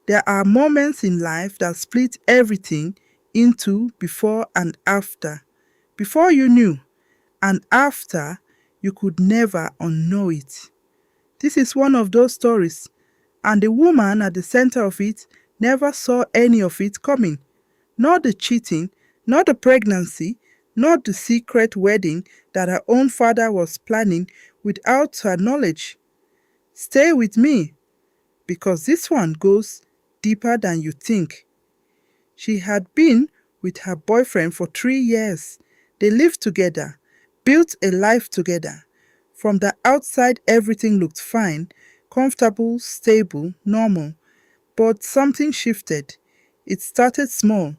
There are moments in life that split everything into before and after. Before you knew, and after you could never unknow it. This is one of those stories, and the woman at the center of it never saw any of it coming. Not the cheating, not the pregnancy, not the secret wedding that her own father was planning without her knowledge. Stay with me, because this one goes deeper than you think. She had been with her boyfriend for 3 years. They lived together, built a life together. From the outside, everything looked fine, comfortable, stable, normal. But something shifted. It started small,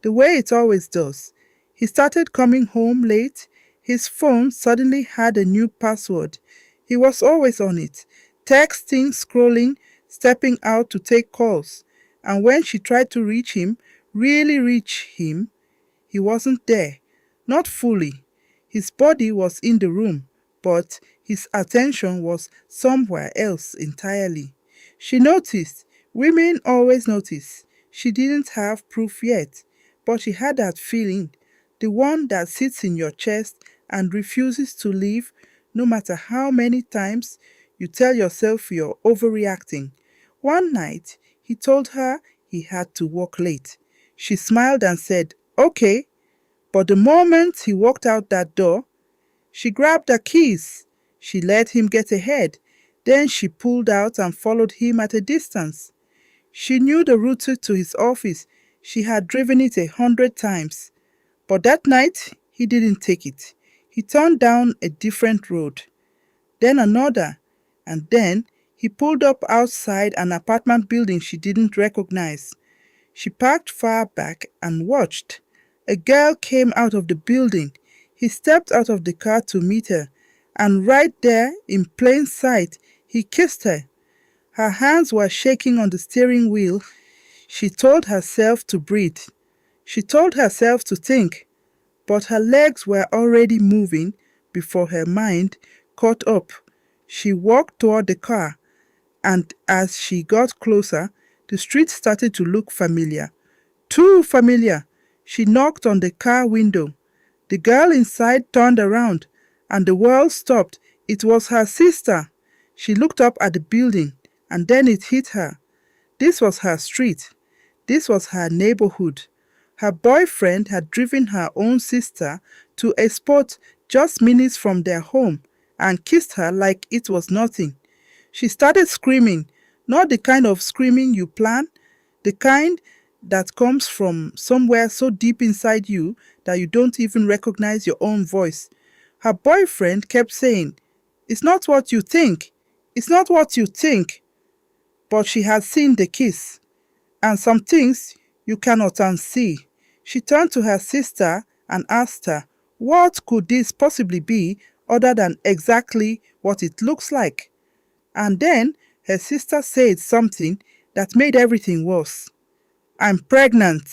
the way it always does. He started coming home late. His phone suddenly had a new password. He was always on it, texting, scrolling, stepping out to take calls. And when she tried to reach him, really reach him, he wasn't there. Not fully. His body was in the room, but his attention was somewhere else entirely. She noticed. Women always notice. She didn't have proof yet, but she had that feeling, the one that sits in your chest and refuses to leave no matter how many times you tell yourself you're overreacting. One night, he told her he had to work late. She smiled and said, "Okay," but the moment he walked out that door, she grabbed her keys. She let him get ahead. Then she pulled out and followed him at a distance. She knew the route to his office. She had driven it 100 times. But that night, he didn't take it. He turned down a different road, then another, and then he pulled up outside an apartment building she didn't recognize. She parked far back and watched. A girl came out of the building. He stepped out of the car to meet her, and right there, in plain sight, he kissed her. Her hands were shaking on the steering wheel. She told herself to breathe. She told herself to think, but her legs were already moving before her mind caught up. She walked toward the car, and as she got closer, the street started to look familiar. Too familiar. She knocked on the car window. The girl inside turned around, and the world stopped. It was her sister. She looked up at the building, and then it hit her. This was her street. This was her neighborhood. Her boyfriend had driven her own sister to a spot just minutes from their home and kissed her like it was nothing. She started screaming, not the kind of screaming you plan, the kind that comes from somewhere so deep inside you that you don't even recognize your own voice. Her boyfriend kept saying, "It's not what you think. It's not what you think." But she had seen the kiss, and some things you cannot unsee. She turned to her sister and asked her, what could this possibly be other than exactly what it looks like? And then her sister said something that made everything worse. "I'm pregnant."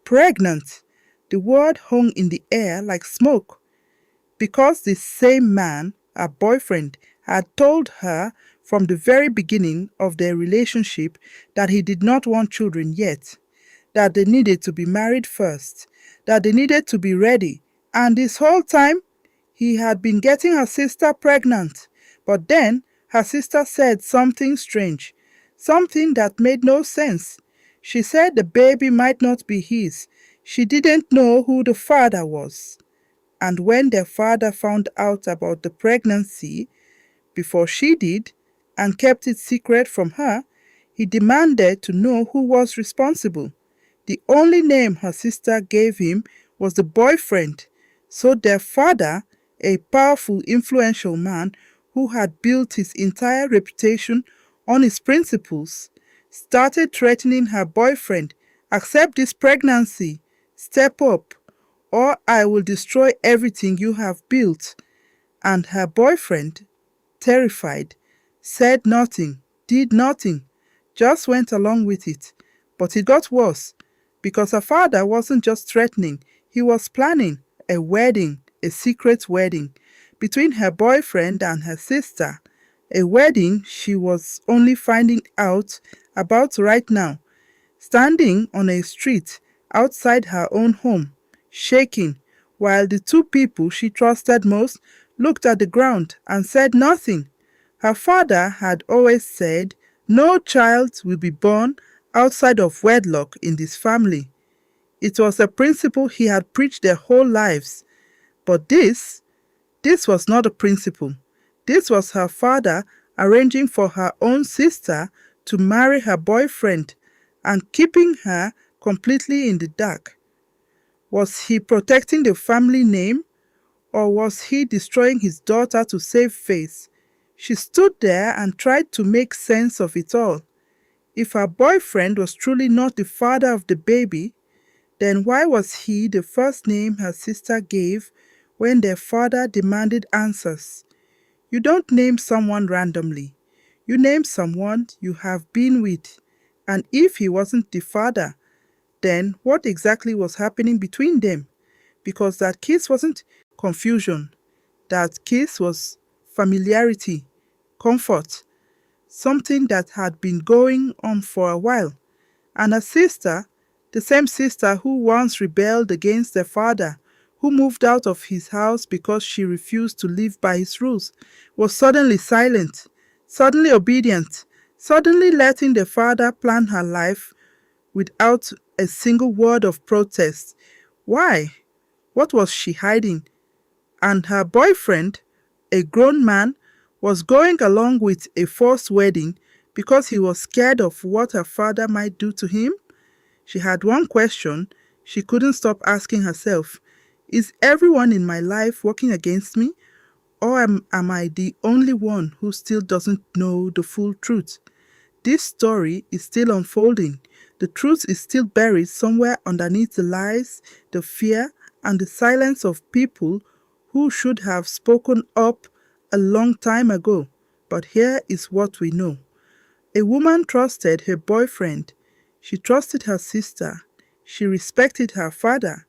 Pregnant. The word hung in the air like smoke, because the same man, her boyfriend, had told her from the very beginning of their relationship that he did not want children yet, that they needed to be married first, that they needed to be ready. And this whole time, he had been getting her sister pregnant. But then, her sister said something strange, something that made no sense. She said the baby might not be his. She didn't know who the father was. And when their father found out about the pregnancy before she did and kept it secret from her, he demanded to know who was responsible. The only name her sister gave him was the boyfriend. So their father, a powerful, influential man who had built his entire reputation on his principles, started threatening her boyfriend, "Accept this pregnancy, step up, or I will destroy everything you have built." And her boyfriend, terrified, said nothing, did nothing, just went along with it. But it got worse, because her father wasn't just threatening, he was planning a wedding, a secret wedding, between her boyfriend and her sister. A wedding she was only finding out about right now, standing on a street outside her own home, shaking, while the two people she trusted most looked at the ground and said nothing. Her father had always said, "No child will be born outside of wedlock in this family." It was a principle he had preached their whole lives. But this was not a principle. This was her father arranging for her own sister to marry her boyfriend and keeping her completely in the dark. Was he protecting the family name, or was he destroying his daughter to save face? She stood there and tried to make sense of it all. If her boyfriend was truly not the father of the baby, then why was he the first name her sister gave when their father demanded answers? You don't name someone randomly. You name someone you have been with. And if he wasn't the father, then what exactly was happening between them? Because that kiss wasn't confusion. That kiss was familiarity, comfort, something that had been going on for a while. And her sister, the same sister who once rebelled against their father, who moved out of his house because she refused to live by his rules, was suddenly silent, suddenly obedient, suddenly letting the father plan her life without a single word of protest. Why? What was she hiding? And her boyfriend, a grown man, was going along with a forced wedding because he was scared of what her father might do to him? She had one question she couldn't stop asking herself. Is everyone in my life working against me? Or am I the only one who still doesn't know the full truth? This story is still unfolding. The truth is still buried somewhere underneath the lies, the fear, and the silence of people who should have spoken up a long time ago. But here is what we know. A woman trusted her boyfriend. She trusted her sister. She respected her father.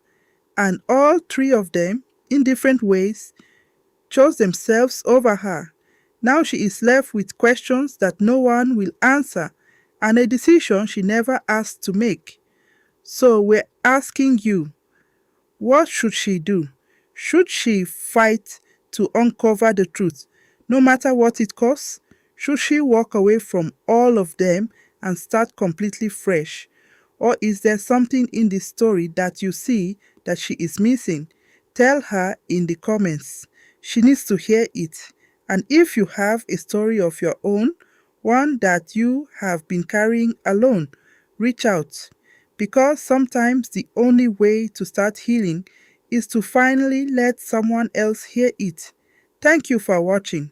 And all three of them, in different ways, chose themselves over her. Now she is left with questions that no one will answer and a decision she never asked to make. So we're asking you, what should she do? Should she fight to uncover the truth, no matter what it costs? Should she walk away from all of them and start completely fresh? Or is there something in this story that you see that she is missing? Tell her in the comments. She needs to hear it. And if you have a story of your own, one that you have been carrying alone, reach out. Because sometimes the only way to start healing is to finally let someone else hear it. Thank you for watching.